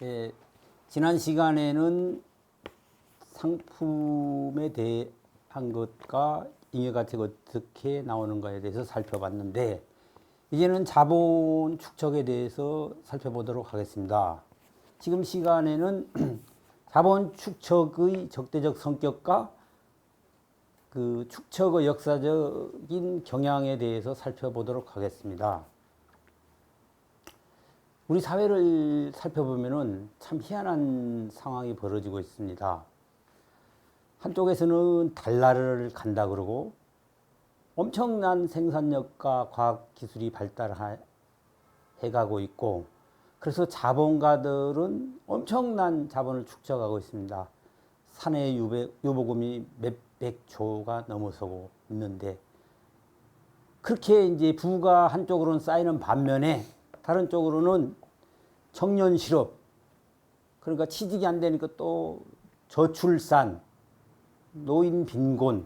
예, 지난 시간에는 상품에 대한 것과 잉여가치가 어떻게 나오는가에 대해서 살펴봤는데, 이제는 자본 축적에 대해서 살펴보도록 하겠습니다. 지금 시간에는 자본 축적의 적대적 성격과 그 축적의 역사적인 경향에 대해서 살펴보도록 하겠습니다. 우리 사회를 살펴보면은 참 희한한 상황이 벌어지고 있습니다. 한쪽에서는 달나라를 간다 그러고 엄청난 생산력과 과학기술이 발달해가고 있고, 그래서 자본가들은 엄청난 자본을 축적하고 있습니다. 사내 유보금이 몇백 조가 넘어서고 있는데, 그렇게 이제 부가 한쪽으로는 쌓이는 반면에 다른 쪽으로는 청년 실업, 그러니까 취직이 안 되니까 또 저출산, 노인 빈곤.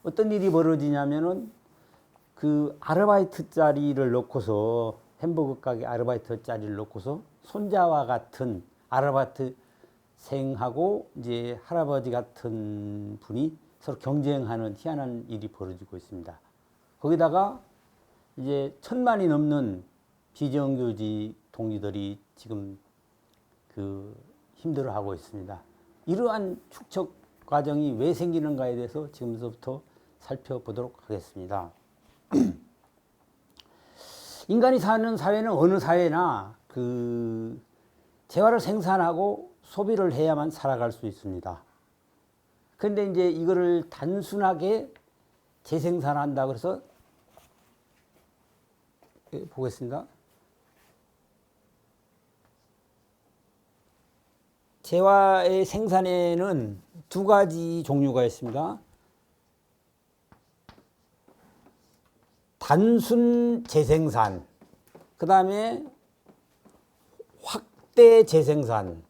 어떤 일이 벌어지냐면은 그 아르바이트 자리를 놓고서, 햄버거 가게 아르바이트 자리를 놓고서 손자와 같은 아르바이트생하고 이제 할아버지 같은 분이 서로 경쟁하는 희한한 일이 벌어지고 있습니다. 거기다가 이제 1000만이 넘는 비정규직 동료들이 지금 힘들어하고 있습니다. 이러한 축적 과정이 왜 생기는가에 대해서 지금부터 살펴보도록 하겠습니다. 인간이 사는 사회는 어느 사회나 재화를 생산하고 소비를 해야만 살아갈 수 있습니다. 그런데 이제 이거를 단순하게 재생산한다 그래서 보겠습니다. 재화의 생산에는 두 가지 종류가 있습니다. 단순 재생산, 그 다음에 확대 재생산이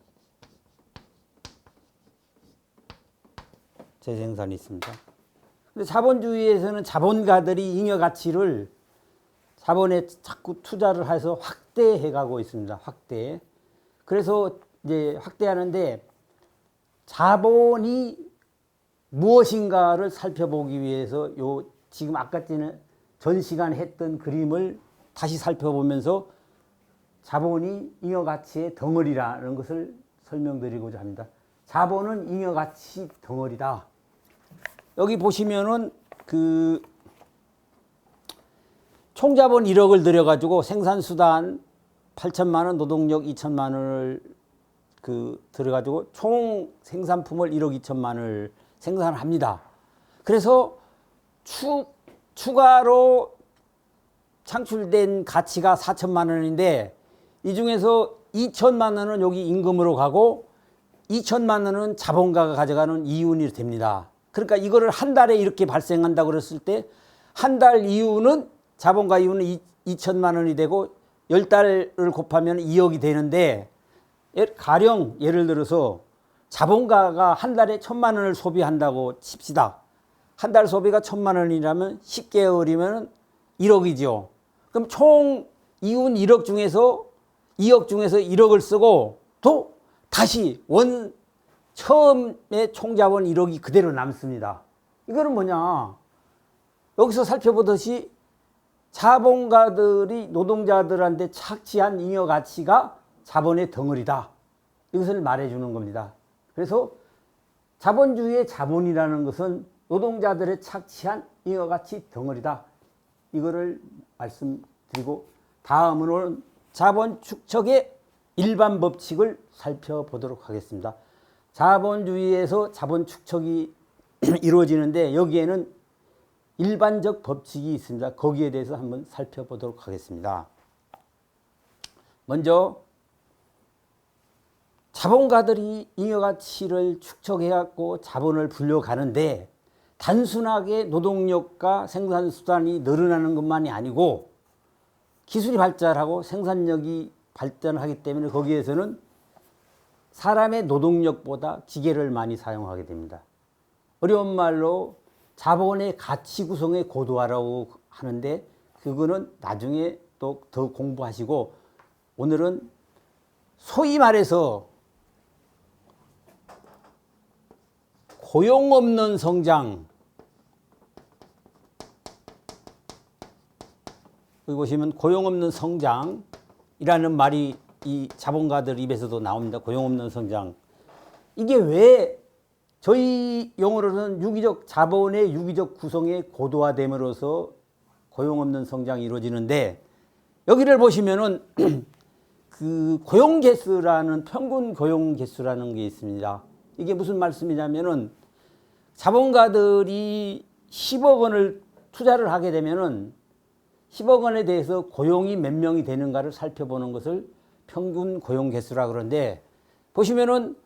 있습니다. 근데 자본주의에서는 자본가들이 잉여가치를 자본에 자꾸 투자를 해서 확대해 가고 있습니다. 확대. 그래서 이제 확대하는데, 자본이 무엇인가를 살펴보기 위해서 지금 아까 전 시간에 했던 그림을 다시 살펴보면서 자본이 잉여가치의 덩어리라는 것을 설명드리고자 합니다. 자본은 잉여가치 덩어리다. 여기 보시면은 총자본 1억을 들여가지고 생산수단 8천만 원, 노동력 2천만 원을 들어가지고 총 생산품을 1억 2천만 원을 생산합니다. 그래서 추가로 창출된 가치가 4천만 원인데, 이 중에서 2천만 원은 여기 임금으로 가고 2천만 원은 자본가가 가져가는 이윤이 됩니다. 그러니까 이거를 한 달에 이렇게 발생한다고 그랬을 때 한 달 이윤은 자본가 이윤은 2천만 원이 되고 10달을 곱하면 2억이 되는데, 가령 예를 들어서 자본가가 한 달에 1000만 원을 소비한다고 칩시다. 한 달 소비가 1000만 원이라면 10개월이면 1억이죠. 그럼 총 이윤 1억 중에서 2억 중에서 1억을 쓰고 또 다시 처음에 총자본 1억이 그대로 남습니다. 이거는 뭐냐? 여기서 살펴보듯이 자본가들이 노동자들한테 착취한 잉여가치가 자본의 덩어리다. 이것을 말해주는 겁니다. 그래서 자본주의의 자본이라는 것은 노동자들의 착취한 잉여가치 덩어리다. 이거를 말씀드리고, 다음으로는 자본 축적의 일반 법칙을 살펴보도록 하겠습니다. 자본주의에서 자본 축적이 이루어지는데 여기에는 일반적 법칙이 있습니다. 거기에 대해서 한번 살펴보도록 하겠습니다. 먼저 자본가들이 잉여가치를 축적해갖고 자본을 불려가는데, 단순하게 노동력과 생산수단이 늘어나는 것만이 아니고 기술이 발달하고 생산력이 발전하기 때문에 거기에서는 사람의 노동력보다 기계를 많이 사용하게 됩니다. 어려운 말로 자본의 가치 구성의 고도화라고 하는데, 그거는 나중에 또 더 공부하시고, 오늘은 소위 말해서 고용 없는 성장, 여기 보시면 고용 없는 성장이라는 말이 이 자본가들 입에서도 나옵니다. 고용 없는 성장. 이게 왜 저희 용어로는 유기적 자본의 유기적 구성의 고도화됨으로써 고용 없는 성장이 이루어지는데, 여기를 보시면은 그 고용 개수라는 평균 고용 개수라는 게 있습니다. 이게 무슨 말씀이냐면은 자본가들이 10억 원을 투자를 하게 되면은 10억 원에 대해서 고용이 몇 명이 되는가를 살펴보는 것을 평균 고용 개수라 그러는데, 보시면은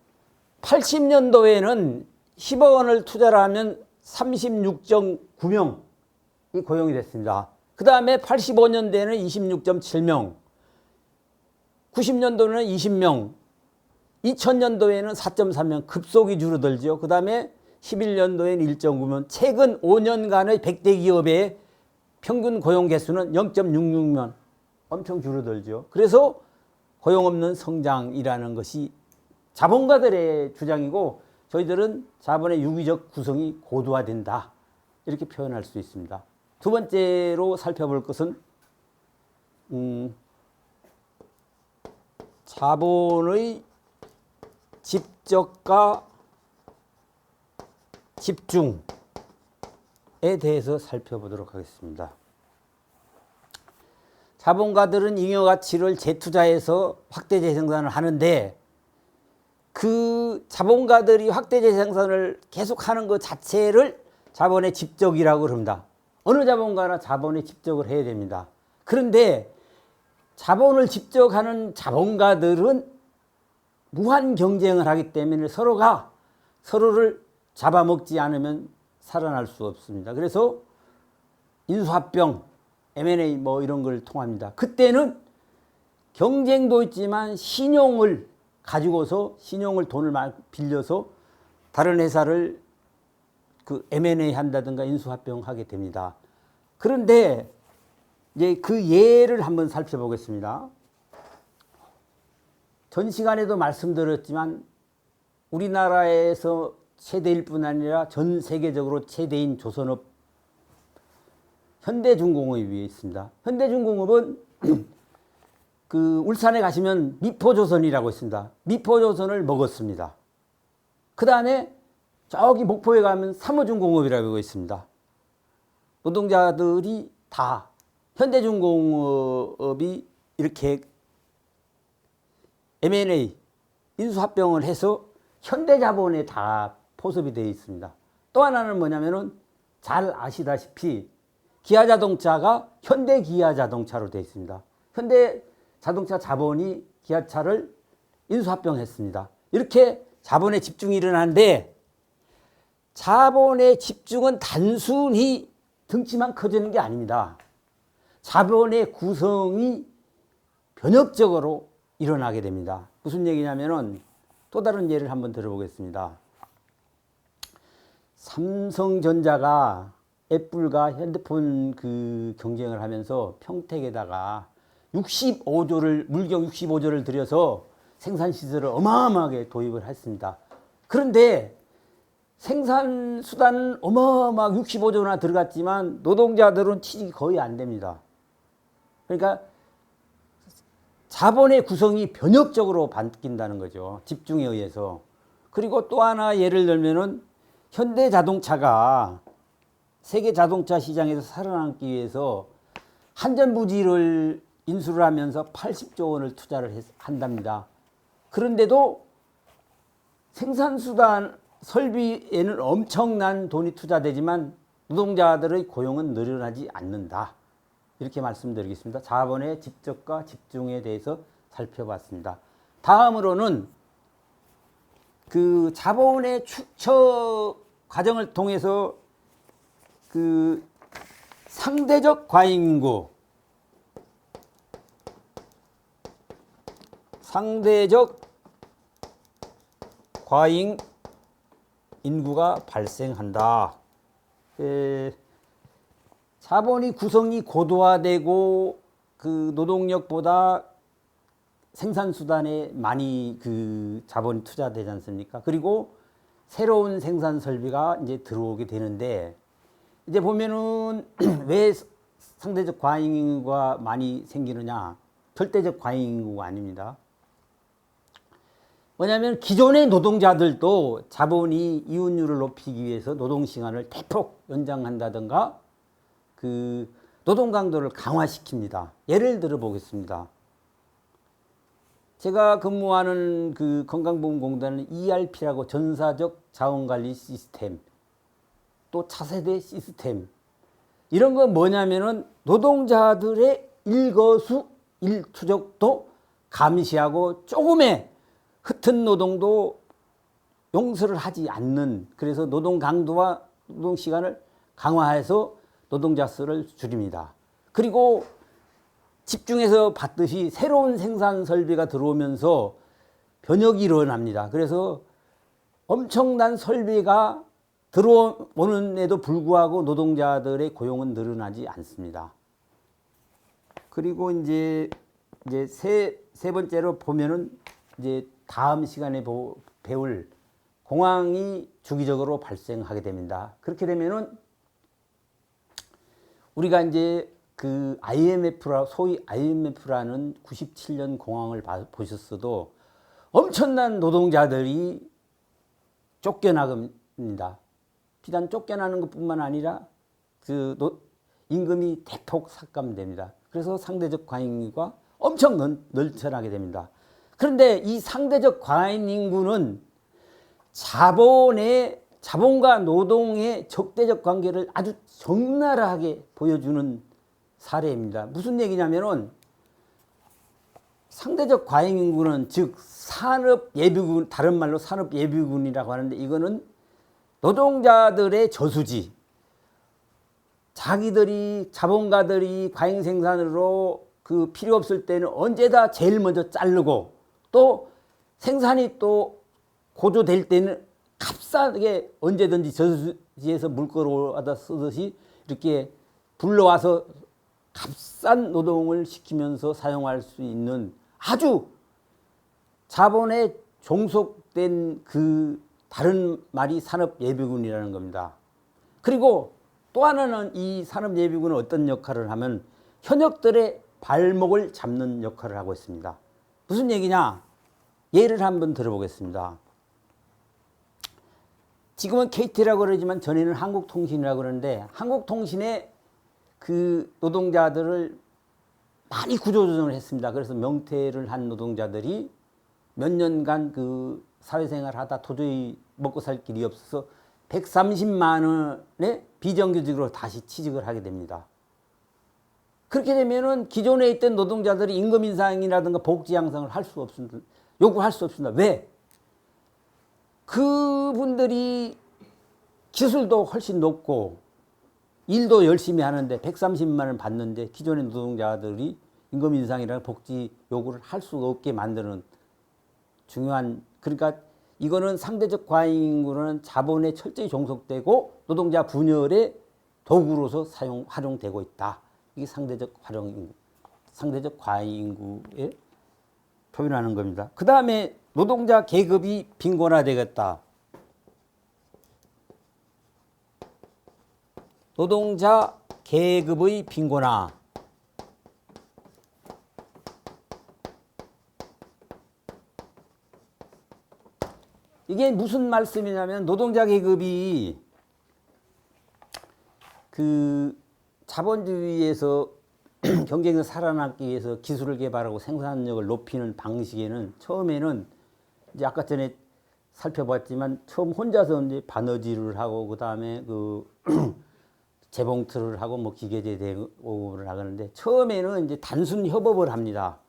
80년도에는 10억 원을 투자를 하면 36.9명이 고용이 됐습니다. 그 다음에 85년도에는 26.7명, 90년도에는 20명, 2000년도에는 4.3명 급속히 줄어들죠. 그 다음에 11년도에는 1.9명, 최근 5년간의 100대 기업의 평균 고용 개수는 0.66명, 엄청 줄어들죠. 그래서 고용 없는 성장이라는 것이 자본가들의 주장이고, 저희들은 자본의 유기적 구성이 고도화된다, 이렇게 표현할 수 있습니다. 두 번째로 살펴볼 것은 자본의 집적과 집중에 대해서 살펴보도록 하겠습니다. 자본가들은 잉여가치를 재투자해서 확대 재생산을 하는데, 그 자본가들이 확대 재생산을 계속하는 것 자체를 자본의 집적이라고 합니다. 어느 자본가나 자본의 집적을 해야 됩니다. 그런데 자본을 집적하는 자본가들은 무한 경쟁을 하기 때문에 서로가 서로를 잡아먹지 않으면 살아날 수 없습니다. 그래서 인수합병, M&A 뭐 이런 걸 통합니다. 그때는 경쟁도 있지만 신용을 가지고서, 신용을 돈을 많이 빌려서 다른 회사를 그 M&A 한다든가 인수합병 하게 됩니다. 그런데 이제 그 예를 한번 살펴보겠습니다. 전 시간에도 말씀드렸지만 우리나라에서 최대일 뿐 아니라 전 세계적으로 최대인 조선업, 현대중공업이 있습니다. 현대중공업은 그 울산에 가시면 미포조선이라고 있습니다. 미포조선을 먹었습니다. 그 다음에 저기 목포에 가면 삼호중공업이라고 있습니다. 노동자들이 다 현대중공업이 이렇게 M&A 인수합병을 해서 현대자본에 다 포섭이 되어 있습니다. 또 하나는 뭐냐면은 잘 아시다시피 기아자동차가 현대기아자동차로 되어 있습니다. 현대자동차 자본이 기아차를 인수합병했습니다. 이렇게 자본의 집중이 일어나는데, 자본의 집중은 단순히 덩치만 커지는 게 아닙니다. 자본의 구성이 변혁적으로 일어나게 됩니다. 무슨 얘기냐면은 또 다른 예를 한번 들어보겠습니다. 삼성전자가 애플과 핸드폰 그 경쟁을 하면서 평택에다가 65조를, 물경 65조를 들여서 생산시설을 어마어마하게 도입을 했습니다. 그런데 생산수단은 어마어마하게 65조나 들어갔지만 노동자들은 취직이 거의 안 됩니다. 그러니까 자본의 구성이 변혁적으로 바뀐다는 거죠. 집중에 의해서. 그리고 또 하나 예를 들면은 현대자동차가 세계 자동차 시장에서 살아남기 위해서 한전부지를 인수를 하면서 80조 원을 투자를 한답니다. 그런데도 생산수단 설비에는 엄청난 돈이 투자되지만 노동자들의 고용은 늘어나지 않는다. 이렇게 말씀드리겠습니다. 자본의 집적과 집중에 대해서 살펴봤습니다. 다음으로는 그 자본의 축적 과정을 통해서 그 상대적 과잉인구, 상대적 과잉 인구가 발생한다. 자본이 구성이 고도화되고 그 노동력보다 생산수단에 많이 그 자본이 투자되지 않습니까? 그리고 새로운 생산 설비가 이제 들어오게 되는데, 이제 보면은 왜 상대적 과잉 인구가 많이 생기느냐? 절대적 과잉 인구가 아닙니다. 뭐냐면 기존의 노동자들도 자본이 이윤율을 높이기 위해서 노동 시간을 대폭 연장한다든가 그 노동 강도를 강화시킵니다. 예를 들어 보겠습니다. 제가 근무하는 그 건강보험공단은 ERP라고 전사적 자원관리 시스템, 또 차세대 시스템, 이런 건 뭐냐면은 노동자들의 일거수 일투족도 감시하고 조금의 흩은 노동도 용서를 하지 않는, 그래서 노동 강도와 노동 시간을 강화해서 노동자 수를 줄입니다. 그리고 집중해서 봤듯이 새로운 생산 설비가 들어오면서 변혁이 일어납니다. 그래서 엄청난 설비가 들어오는데도 불구하고 노동자들의 고용은 늘어나지 않습니다. 그리고 이제 세 번째로 보면은 이제 다음 시간에 배울 공황이 주기적으로 발생하게 됩니다. 그렇게 되면은 우리가 이제 그 소위 IMF라는 97년 공황을 보셨어도 엄청난 노동자들이 쫓겨나갑니다. 비단 쫓겨나는 것뿐만 아니라 그 임금이 대폭 삭감됩니다. 그래서 상대적 과잉 인구가 엄청 늘어나게 됩니다. 그런데 이 상대적 과잉 인구는 자본과 노동의 적대적 관계를 아주 적나라하게 보여주는 사례입니다. 무슨 얘기냐면은 상대적 과잉 인구는 즉 산업 예비군, 다른 말로 산업 예비군이라고 하는데, 이거는 노동자들의 저수지, 자본가들이 과잉 생산으로 그 필요 없을 때는 언제다 제일 먼저 자르고, 또 생산이 또 고조될 때는 값싸게 언제든지 저수지에서 물 끌어와다 쓰듯이 이렇게 불러와서 값싼 노동을 시키면서 사용할 수 있는 아주 자본에 종속된 그 다른 말이 산업 예비군이라는 겁니다. 그리고 또 하나는 이 산업 예비군은 어떤 역할을 하면 현역들의 발목을 잡는 역할을 하고 있습니다. 무슨 얘기냐? 예를 한번 들어보겠습니다. 지금은 KT라고 그러지만 전에는 한국통신이라고 그러는데, 한국통신에 그 노동자들을 많이 구조조정을 했습니다. 그래서 명퇴를 한 노동자들이 몇 년간 그 사회생활 하다 도저히 먹고 살 길이 없어서 130만 원에 비정규직으로 다시 취직을 하게 됩니다. 그렇게 되면은 기존에 있던 노동자들이 임금 인상이라든가 복지 양상을 할 수 없습니다. 요구할 수 없습니다. 왜? 그분들이 기술도 훨씬 높고 일도 열심히 하는데 130만 원 받는데 기존의 노동자들이 임금 인상이라는 복지 요구를 할 수가 없게 만드는 중요한, 그러니까 이거는 상대적 과잉으로는 자본에 철저히 종속되고 노동자 분열의 도구로서 활용되고 있다. 이게 상대적 과잉인구에 표현하는 겁니다. 그 다음에 노동자 계급이 빈곤화되겠다. 노동자 계급의 빈곤화. 이게 무슨 말씀이냐면, 노동자 계급이 그 자본주의에서 경쟁에서 살아남기 위해서 기술을 개발하고 생산력을 높이는 방식에는 처음에는 이제 아까 전에 살펴봤지만 처음 혼자서 이제 바느질을 하고 그 다음에 그 재봉틀을 하고 뭐 기계제 대공업을 하는데, 처음에는 이제 단순 협업을 합니다.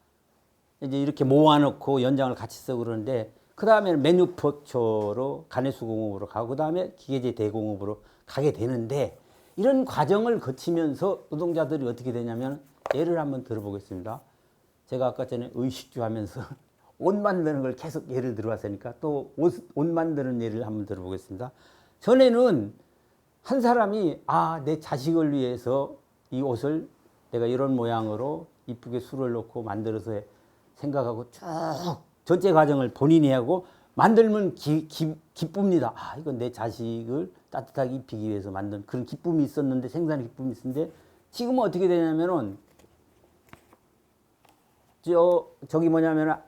이제 이렇게 모아놓고 연장을 같이 쓰고 그러는데, 그 다음에는 매뉴퍼처로 가내수공업으로 가고 그 다음에 기계제 대공업으로 가게 되는데, 이런 과정을 거치면서 노동자들이 어떻게 되냐면, 예를 한번 들어보겠습니다. 제가 아까 전에 의식주 하면서 옷 만드는 걸 계속 예를 들어왔으니까 또 옷 만드는 예를 한번 들어보겠습니다. 전에는 한 사람이 내 자식을 위해서 이 옷을 내가 이런 모양으로 이쁘게 술을 넣고 만들어서 생각하고 쭉 전체 과정을 본인이 하고 만들면 기쁩니다. 아, 이건 내 자식을 따뜻하게 입히기 위해서 만든 그런 기쁨이 있었는데, 생산의 기쁨이 있었는데, 지금은 어떻게 되냐면은, 저기 뭐냐면,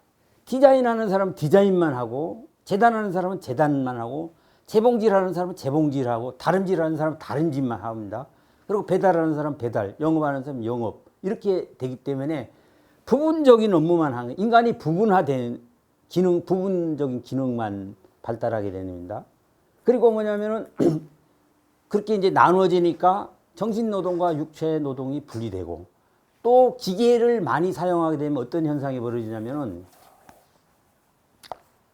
디자인하는 사람은 디자인만 하고, 재단하는 사람은 재단만 하고, 재봉질하는 사람은 재봉질하고, 다름질하는 사람은 다름질만 합니다. 그리고 배달하는 사람은 배달, 영업하는 사람은 영업. 이렇게 되기 때문에 부분적인 업무만 하는, 인간이 부분화된 부분적인 기능만 발달하게 됩니다. 그리고 뭐냐면은, 그렇게 이제 나눠지니까 정신노동과 육체노동이 분리되고, 또 기계를 많이 사용하게 되면 어떤 현상이 벌어지냐면은,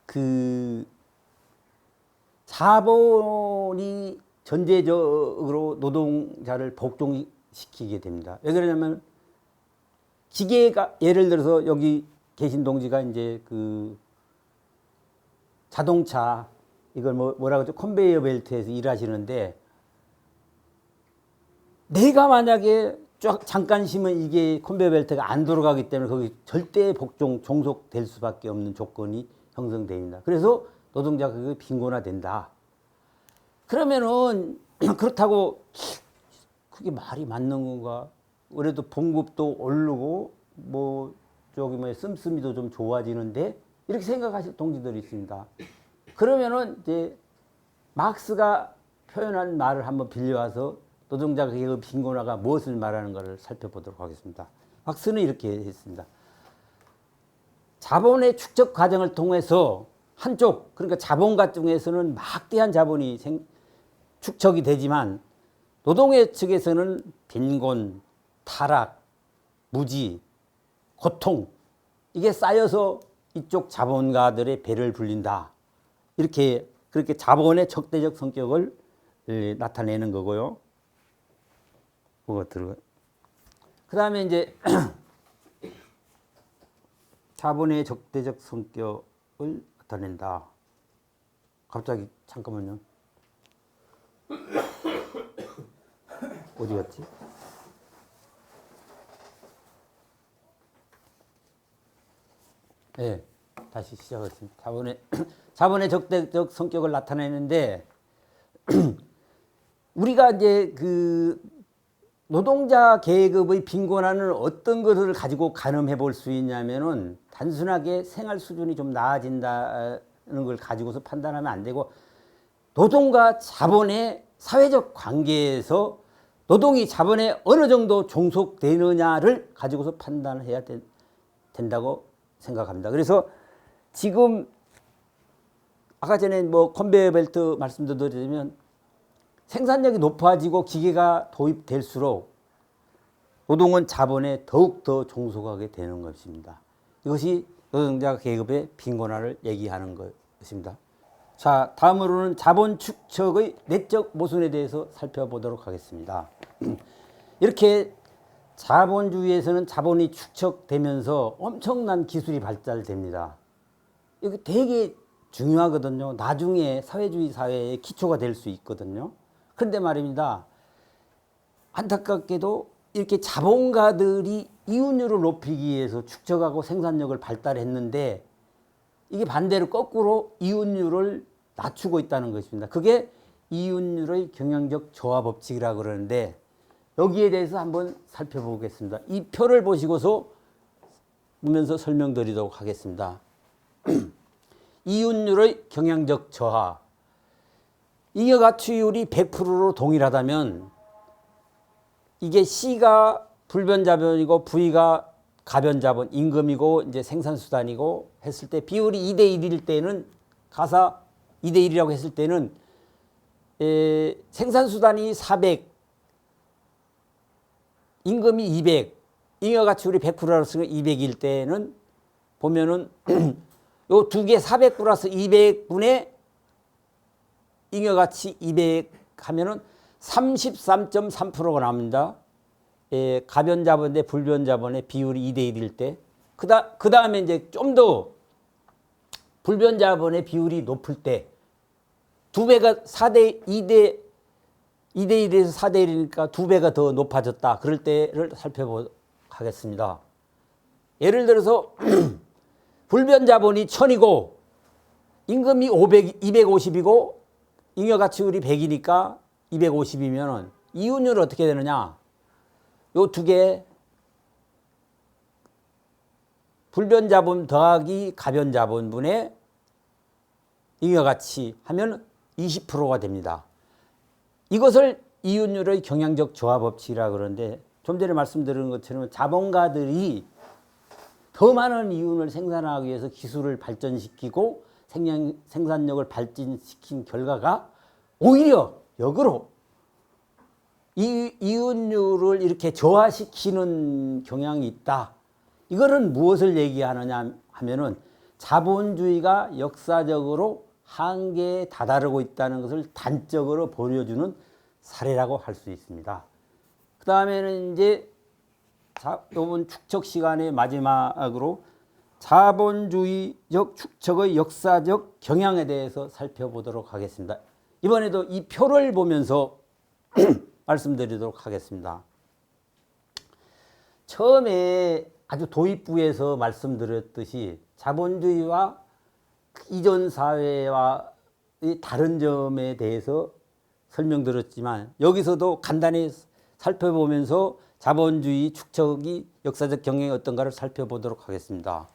그 자본이 전제적으로 노동자를 복종시키게 됩니다. 왜 그러냐면, 기계가, 예를 들어서 여기 계신 동지가 이제 그 자동차, 이걸 뭐라고 하죠? 컨베이어 벨트에서 일하시는데, 내가 만약에 쫙 잠깐 쉬면 이게 컨베이어 벨트가 안 돌아가기 때문에 거기 절대 종속될 수밖에 없는 조건이 형성됩니다. 그래서 노동자 가격이 빈곤화된다. 그러면은 그렇다고 그게 말이 맞는 건가? 그래도 봉급도 오르고 뭐 저기 뭐 씀씀이도 좀 좋아지는데, 이렇게 생각하실 동지들이 있습니다. 그러면은 이제 막스가 표현한 말을 한번 빌려와서 노동자 계급 빈곤화가 무엇을 말하는가를 살펴보도록 하겠습니다. 막스는 이렇게 했습니다. 자본의 축적 과정을 통해서 한쪽, 그러니까 자본가 중에서는 막대한 자본이 축적이 되지만, 노동의 측에서는 빈곤, 타락, 무지, 고통, 이게 쌓여서 이쪽 자본가들의 배를 불린다. 그렇게 자본의 적대적 성격을 나타내는 거고요. 그 다음에 이제 자본의 적대적 성격을 나타낸다. 갑자기 잠깐만요. 어디 갔지? 네, 다시 시작하겠습니다. 자본의 적대적 성격을 나타내는데, 우리가 이제 그 노동자 계급의 빈곤화는 어떤 것을 가지고 가늠해 볼 수 있냐면은, 단순하게 생활 수준이 좀 나아진다는 걸 가지고서 판단하면 안 되고, 노동과 자본의 사회적 관계에서 노동이 자본에 어느 정도 종속되느냐를 가지고서 판단해야 된다고 생각합니다. 그래서 지금 아까 전에 뭐 컨베이어 벨트 말씀도 드리면, 생산력이 높아지고 기계가 도입될수록 노동은 자본에 더욱더 종속하게 되는 것입니다. 이것이 노동자 계급의 빈곤화를 얘기하는 것입니다. 자, 다음으로는 자본 축적의 내적 모순에 대해서 살펴보도록 하겠습니다. 이렇게 자본주의에서는 자본이 축적되면서 엄청난 기술이 발달됩니다. 이거 되게 중요하거든요. 나중에 사회주의 사회의 기초가 될 수 있거든요. 그런데 말입니다. 안타깝게도 이렇게 자본가들이 이윤율을 높이기 위해서 축적하고 생산력을 발달했는데, 이게 반대로 거꾸로 이윤율을 낮추고 있다는 것입니다. 그게 이윤율의 경영적 저하 법칙이라고 그러는데, 여기에 대해서 한번 살펴보겠습니다. 이 표를 보시고서 보면서 설명드리도록 하겠습니다. 이윤율의 경영적 저하. 잉여 가치율이 100%로 동일하다면, 이게 C가 불변자본이고 V가 가변자본, 임금이고 이제 생산수단이고 했을 때 비율이 2대1일 때는, 가사 2대1이라고 했을 때는 생산수단이 400, 임금이 200, 잉여가치율이 100%라서 200일 때는 보면은 요 두 개 400 플러스 200분의 잉여가치 200 하면은 33.3%가 나옵니다. 가변자본 대 불변자본의 비율이 2대1일 때. 그 다음에 이제 좀 더 불변자본의 비율이 높을 때, 두 배가 2대1에서 4대1이니까 두 배가 더 높아졌다. 그럴 때를 살펴보도록 하겠습니다. 예를 들어서 불변 자본이 1000이고 임금이 250이고 잉여가치율이 100이니까 250이면은 이윤율은 어떻게 되느냐? 요 두 개 불변 자본 더하기 가변 자본분의 잉여가치 하면 20%가 됩니다. 이것을 이윤율의 경향적 조화 법칙이라 그러는데 좀 전에 말씀드린 것처럼 자본가들이 더 많은 이윤을 생산하기 위해서 기술을 발전시키고 생산력을 발전시킨 결과가 오히려 역으로 이윤율을 이렇게 저하시키는 경향이 있다. 이거는 무엇을 얘기하느냐 하면은 자본주의가 역사적으로 한계에 다다르고 있다는 것을 단적으로 보여주는 사례라고 할 수 있습니다. 그 다음에는 이제 이번 축척 시간의 마지막으로 자본주의적 축척의 역사적 경향에 대해서 살펴보도록 하겠습니다. 이번에도 이 표를 보면서 말씀드리도록 하겠습니다. 처음에 아주 도입부에서 말씀드렸듯이 자본주의와 이전 사회와의 다른 점에 대해서 설명드렸지만 여기서도 간단히 살펴보면서 자본주의 축척이 역사적 경향이 어떤가를 살펴보도록 하겠습니다.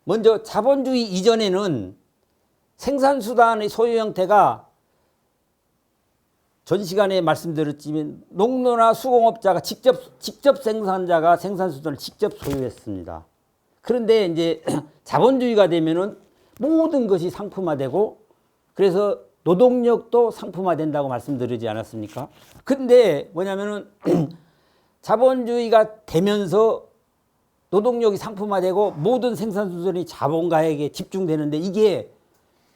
먼저 자본주의 이전에는 생산수단의 소유 형태가 전 시간에 말씀드렸지만 농노나 수공업자가 직접 생산자가 생산수단을 직접 소유했습니다. 그런데 이제 자본주의가 되면은 모든 것이 상품화되고 그래서 노동력도 상품화된다고 말씀드리지 않았습니까? 근데 뭐냐면은 자본주의가 되면서 노동력이 상품화되고 모든 생산수단이 자본가에게 집중되는데 이게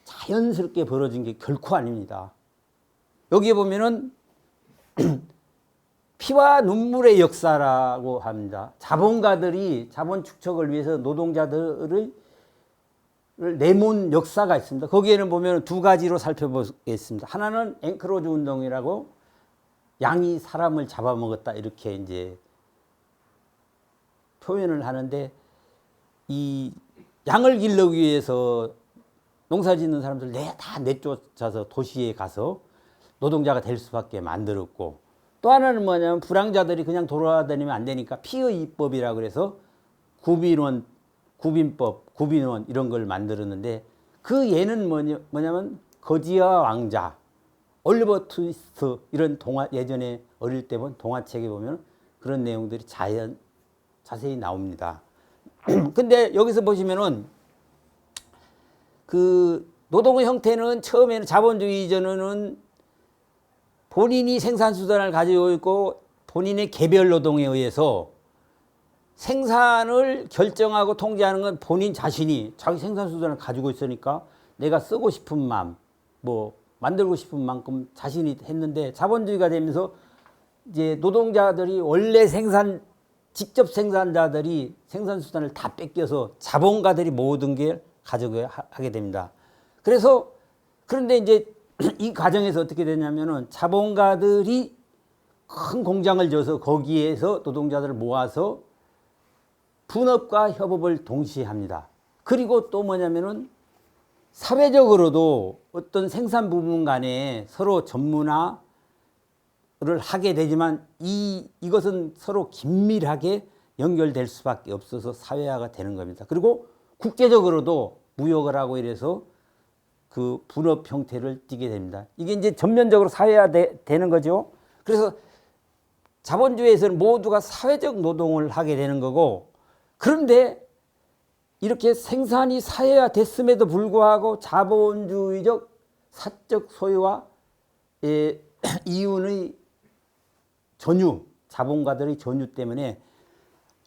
자연스럽게 벌어진 게 결코 아닙니다. 여기에 보면은 피와 눈물의 역사라고 합니다. 자본가들이 자본 축척을 위해서 노동자들을 내몬 역사가 있습니다. 거기에는 보면 두 가지로 살펴보겠습니다. 하나는 앵크로즈 운동이라고 양이 사람을 잡아먹었다 이렇게 이제 표현을 하는데 이 양을 기르기 위해서 농사 짓는 사람들 다 내쫓아서 도시에 가서 노동자가 될 수밖에 만들었고 또 하나는 뭐냐면 불황자들이 그냥 돌아다니면 안 되니까 피의 입법이라고 그래서 구빈원, 구빈법, 구빈원 이런 걸 만들었는데 그 예는 뭐냐면 거지와 왕자, 올리버 트위스트 이런 동화 예전에 어릴 때 본 동화책에 보면 그런 내용들이 자세히 나옵니다. 근데 여기서 보시면은 그 노동의 형태는 처음에는 자본주의 이전에는 본인이 생산수단을 가지고 있고 본인의 개별 노동에 의해서 생산을 결정하고 통제하는 건 본인 자신이 자기 생산수단을 가지고 있으니까 내가 쓰고 싶은 마음, 뭐 만들고 싶은 만큼 자신이 했는데 자본주의가 되면서 이제 노동자들이 원래 직접 생산자들이 생산수단을 다 뺏겨서 자본가들이 모든 게 가져가게 됩니다. 그런데 이제 이 과정에서 어떻게 되냐면은 자본가들이 큰 공장을 져서 거기에서 노동자들을 모아서 분업과 협업을 동시에 합니다. 그리고 또 뭐냐면은 사회적으로도 어떤 생산 부분 간에 서로 전문화를 하게 되지만 이것은 서로 긴밀하게 연결될 수밖에 없어서 사회화가 되는 겁니다. 그리고 국제적으로도 무역을 하고 이래서 그 분업 형태를 띠게 됩니다. 이게 이제 전면적으로 사회화되는 거죠. 그래서 자본주의에서는 모두가 사회적 노동을 하게 되는 거고 그런데 이렇게 생산이 사회화됐음에도 불구하고 자본주의적 사적 소유와 이윤의 전유, 자본가들의 전유 때문에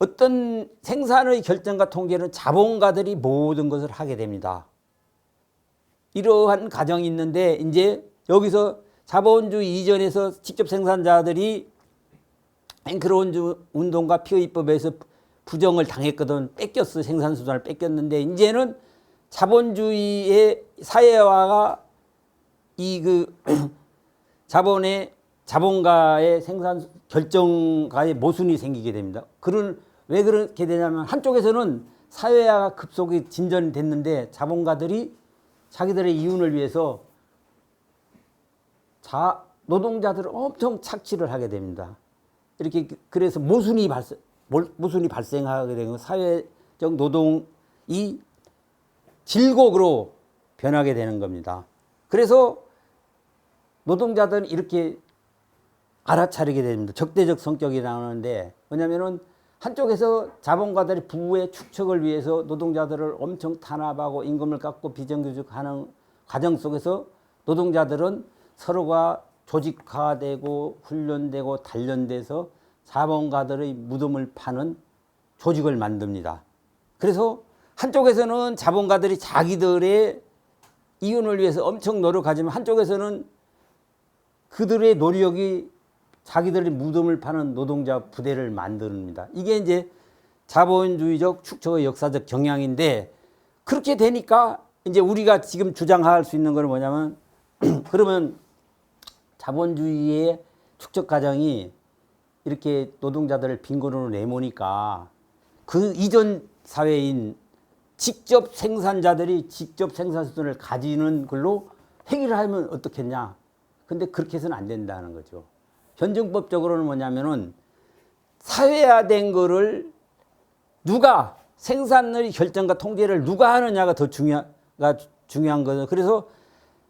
어떤 생산의 결정과 통제는 자본가들이 모든 것을 하게 됩니다. 이러한 과정이 있는데 이제 여기서 자본주의 이전에서 직접 생산자들이 앵크로즈 운동과 피의법에서 부정을 당했거든. 뺏겼어. 생산수단을 뺏겼는데 이제는 자본주의의 사회화가 자본가의 결정가의 모순이 생기게 됩니다. 왜 그렇게 되냐면 한쪽에서는 사회화가 급속히 진전됐는데 자본가들이 자기들의 이윤을 위해서 노동자들을 엄청 착취를 하게 됩니다. 이렇게 그래서 모순이 발생하게 되는 사회적 노동이 질곡으로 변하게 되는 겁니다. 그래서 노동자들은 이렇게 알아차리게 됩니다. 적대적 성격이 나오는데 뭐냐면은 한쪽에서 자본가들이 부의 축적을 위해서 노동자들을 엄청 탄압하고 임금을 깎고 비정규직하는 과정 속에서 노동자들은 서로가 조직화되고 훈련되고 단련돼서 자본가들의 무덤을 파는 조직을 만듭니다. 그래서 한쪽에서는 자본가들이 자기들의 이윤을 위해서 엄청 노력하지만 한쪽에서는 그들의 노력이 자기들의 무덤을 파는 노동자 부대를 만듭니다. 이게 이제 자본주의적 축적의 역사적 경향인데 그렇게 되니까 이제 우리가 지금 주장할 수 있는 건 뭐냐면 그러면 자본주의의 축적 과정이 이렇게 노동자들을 빈곤으로 내모니까 그 이전 사회인 직접 생산자들이 직접 생산 수준을 가지는 걸로 해결을 하면 어떻겠냐. 근데 그렇게 해서는 안 된다는 거죠. 현정법적으로는 뭐냐면은 사회화된 거를 누가 생산의 결정과 통제를 누가 하느냐가 더 중요한 거죠. 그래서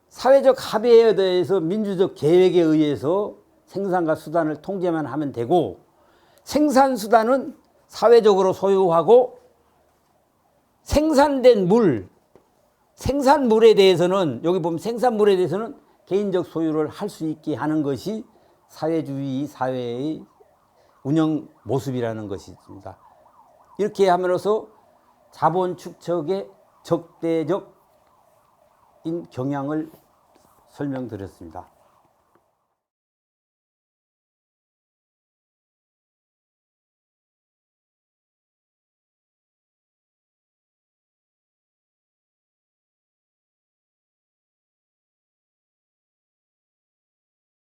사회적 합의에 대해서 민주적 계획에 의해서 생산과 수단을 통제만 하면 되고 생산 수단은 사회적으로 소유하고 생산된 생산물에 대해서는 여기 보면 생산물에 대해서는 개인적 소유를 할 수 있게 하는 것이 사회주의 사회의 운영 모습이라는 것입니다. 이렇게 함으로써 자본 축적의 적대적인 경향을 설명드렸습니다.